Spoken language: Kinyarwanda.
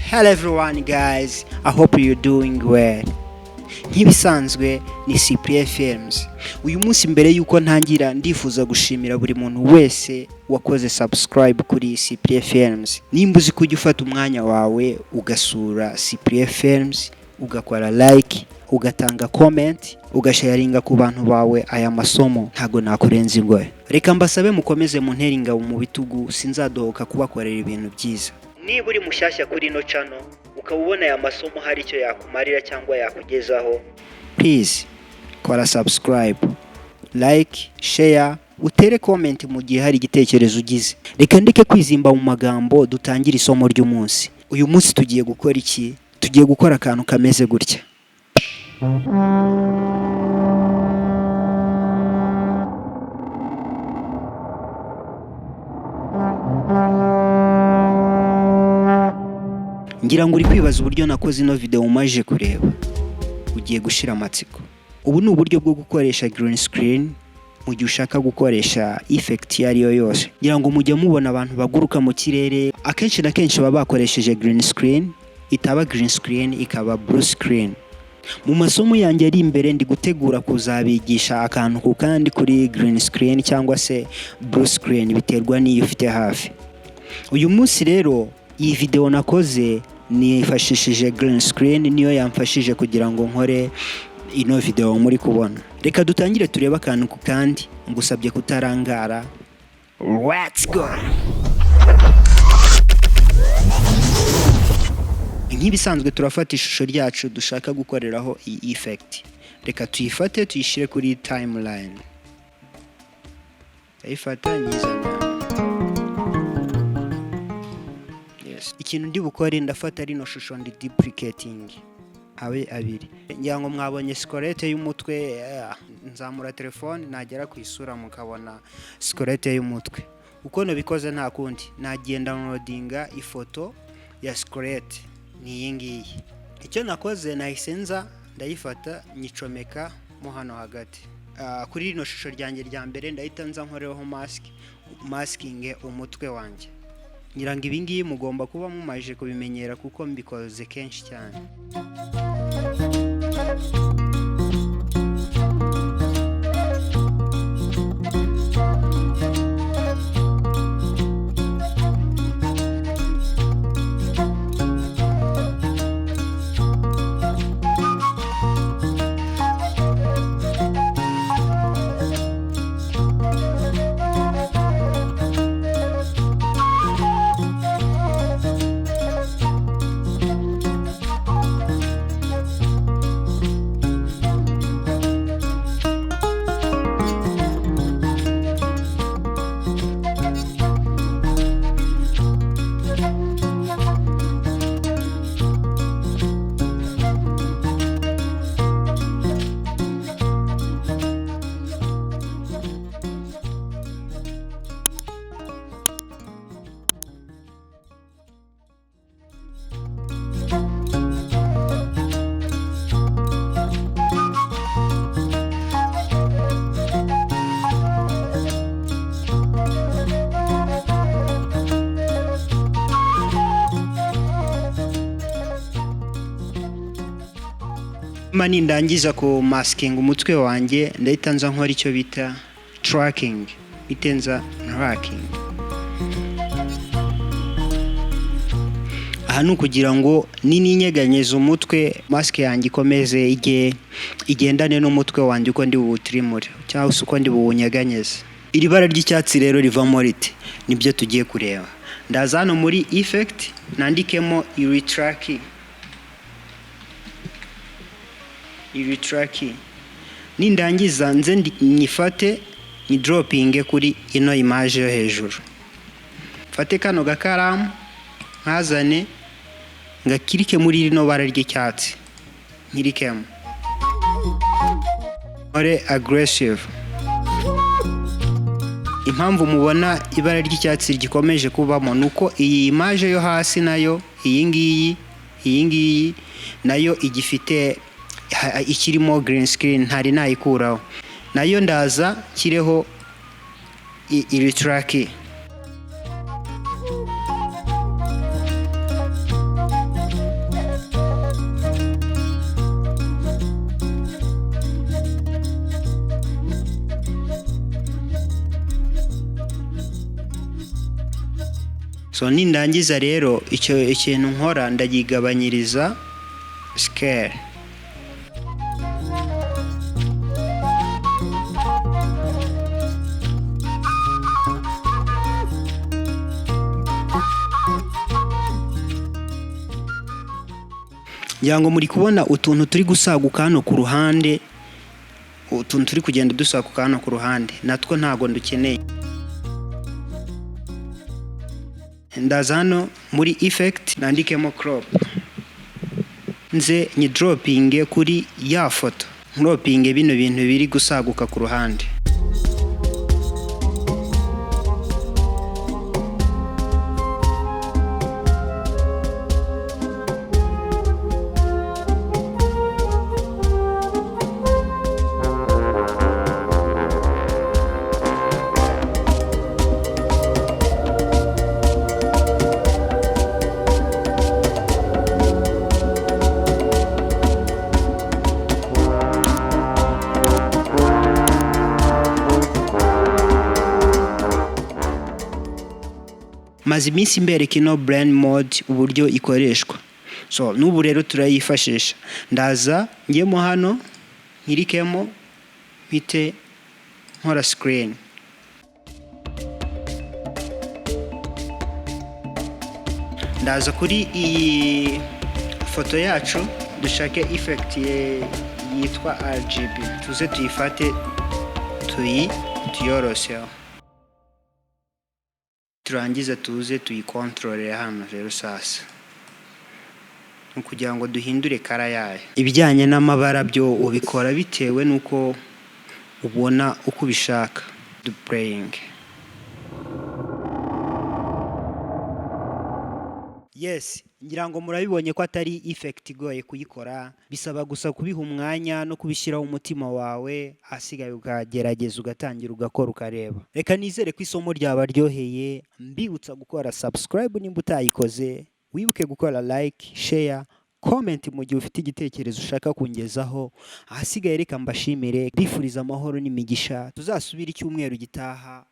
Hello everyone guys, I hope you're doing well. Nk'ibisanzwe ni Cyprien Films. Uyu munsi mbere yuko ntangira ndifuza gushimira buri muntu wese wakoze subscribe kuri Cyprien Films. Nimba uzi kujya ufata umwanya wawe ugasura Cyprien Films, ugakora like, ugatanga comment, ugasharinga ku bantu bawe aya masomo, ntago nakurenza ingoye. Reka mbasabe mukomeze muntera ingabo mu bitugu, sinzadohoka kubakorera ibintu byiza. Niba uri mushyashya kuri no channel ukaba ubona aya masomo hari icyo yakumarira cyangwa yakugezaho, please kora subscribe, like, share, utere comment mu gihe hari igitekerezo ugize. Reka ndeke kwizimba mu magambo, dutangire isomo ry'umunsi. Uyu munsi tugiye gukora iki? Tugiye gukora akantu kameze gutya. Ngira ngo uri kwibaza uburyo nakoze ino video umaje kureba. Ugiye gushira amatsiko. Ubu ni uburyo bwo gukoresha green screen mu gihe ushaka gukoresha effect yariyo yose. Ngira ngo mujye mubona abantu baguruka mu kirere, akenshi na kenshi baba bakoresheje green screen, itaba green screen ikaba blue screen. Mu masomo yanjye ari imbere ndi gutegura kuzabigisha akantu ku kandi kuri green screen cyangwa se blue screen, biterwa n'iyo ufite hafi. Uyu munsi rero iyi video nakoze nifashishije green screen, niyo yamfashije kugira ngo nkore ino video muri kubona. Reka dutangire tureba akantu ku kandi, ngusabye kutarangara. Let's go. Nk'ibisanzwe turafata ishusho ryacu dushaka gukoreraho iyi effect. Reka tuyifate tuyishire kuri timeline. Ayifata nyizana. Ikintu ndi bukore ndafata rino shusho ndi duplicating abe abiri. Ngira ngo mwabonye skelette y'umutwe, nzamura telefone nagera ku isura mukabona skelette y'umutwe. Uko no bikoze nta kundi, nagenda downloadinga ifoto ya skelette ni ngiyi. Icyo nakoze nahisenza ndayifata nyicomeka mo hano hagati. Kuri rino shusho ryanjye rya mbere ndahita nza nkoreho masking umutwe wanjye. Ngira ngo ibingiyi mugomba kuba mumaje kubimenyera kuko mbikoze kenshi cyane. Mani ndangiza ku masking umutwe wanjye ndahita nza nkora icyo bita tracking, bitenza tracking. Aha ni ukugira ngo ninyeganyeza umutwe mask yanjye ikomeze igendane n'umutwe wanjye uko ndi buwutrimure cyangwa uko ndi buwunyeganyeza. Iri bara ry'icyatsi rero rivamo rite, nibyo tugiye kureba. Ndaza hano muri effect nandikemo retracking. Nindangiza nze nyifate ni dropping kuri ino image yo hejuru. Fate kano gakaramu nkazane ngakirike muri rino bara ry'icyatsi, nkirikemo ore aggressive. Impamvu mubona ibara ry'icyatsi gikomeje kubamo nuko iyi image yo hasi nayo iyi ngiyi nayo igifite ikirimo green screen, ntari nayikuraho. Nayo ndaza kireho iri track. so nindangiza rero icyo ikintu nkora ndagigabanyiriza scale. Yango muri kubona utuntu turi gusaguka hano ku ruhande, utuntu turi kugenda dusaguka hano ku ruhande, natwo ntago ndukeneye. Ndaza hano muri effect nandikemo crop, nze ni dropping kuri ya foto, dropping bino bintu biri gusaguka ku ruhande. Maze iminsi mbereka ino blend mode uburyo ikoreshwa, so n'ubu rero turayifashisha. Ndaza ngemo hano nkirikemo mpite nkora screen, ndaza kuri iyi foto yacu dushake effect yitwa RGB, tuze tuyifate tuyoroseho, turangiza tuze tuyikontrole hano rero sasa, kugira ngo duhindure kara yayo. Ibijyanye n'amabara byo ubikora bitewe nuko ubona uko ubishaka. Playing. Yes, ngira ngo murabibonye ko atari effect igoye kuyikora, bisaba gusa kubiha umwanya no kubishyiraho umutima wawe, hasigaye ukagerageza ugatangira ugakora ukareba. Reka nizere ko isomo ryabaryoheye, mbibutsa gukora subscribe nimba utayikoze, wibuke gukora like, share, comment mu gihe ufite igitekerezo ushaka kungezaho. Hasigaye reka mbashimire, bifuriza amahoro n'imigisha, tuzasubira icyumweru gitaha.